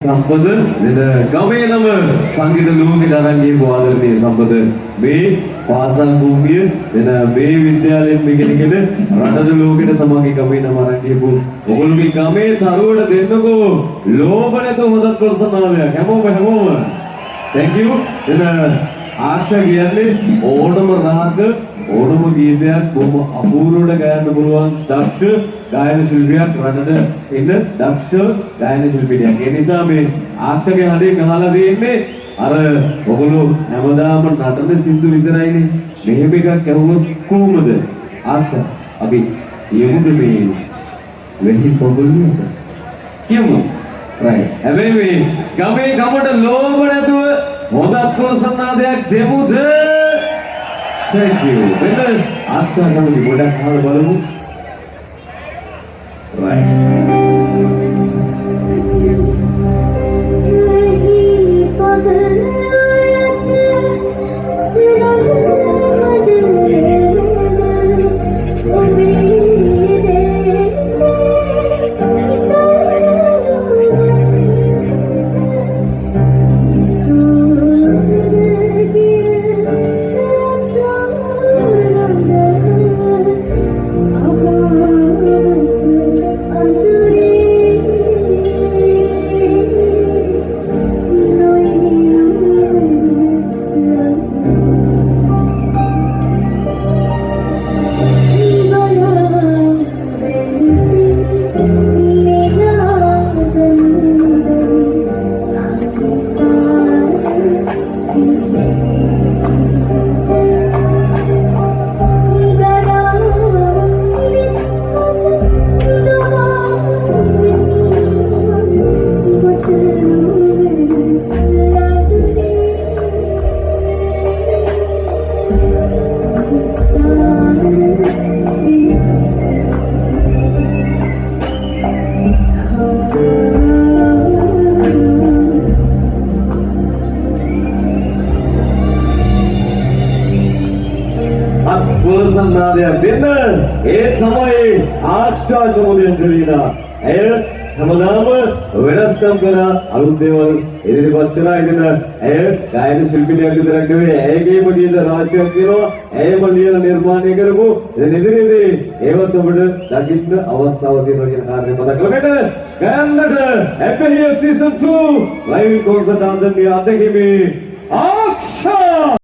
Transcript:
සම්පද ගමේ නම සංගීත ලෝකෙට අරන් ගිහපු ආදරණීය සම්පද මේ පාසල් භූමිය මේ විද්‍යාලයෙන් ඉගෙනගෙන රටට ලෝකෙට තමන්ගේ ගමේ නම අරන් ගිහපු ඔයගොල්ලෝගේ ගමේ තරුවට දෙන්නකෝ ලෝභ නැතුව හොඳ ප්‍රසන්නාලයක් හැමෝම thank you ආශා කියන්නේ ඕනම රාග ඕනම ගීතයක් බොහොම අපූර්වවට ගයන්න පුළුවන් දක්ෂ ගායන ශිල්පියෙක් රටට ඉන්න දක්ෂ ගායන ශිල්පියෙක්. ඒ නිසා මේ ආශාගේ හදේ ගහලා දෙන්නේ අර ඔගොල්ලෝ හැමදාම නටන සින්දු විතරයිනේ. මෙහෙම එකක් ඇහුවොත් කොහොමද? ආශා අපි යමුද මේ වෙහි පොගොල්ලුවට? කියමු. right. හැබැයි මේ ගමේ ගමට ලෝභ නැතුව හොඳ ප්‍රසන්නාදයක් දෙමුද? Thank you. Better ආශා ගමේ ගොඩක් කාල බලමු. Right. ආශා චමුදෙන් දෙවිනා ඇය හැමදාම වෙනස්කම් කරන අලුත් දේවල් ඉදිරිපත් කරලා ඉන්න ඇය ගායන ශිල්පිනියක් විතරක් නෙවෙයි ඇයගේම ගීත රාශියක් තියෙනවා ඇයම ලියලා නිර්මාණය කරපු ඉතින් ඉදිරියේදී ඒවත් ඔබට දකින්න අවස්ථාව තියෙනවා කියන කාරණේ මතක කරගන්න ගන්නට Happy Year Season 2 live concert on the අධිහිමි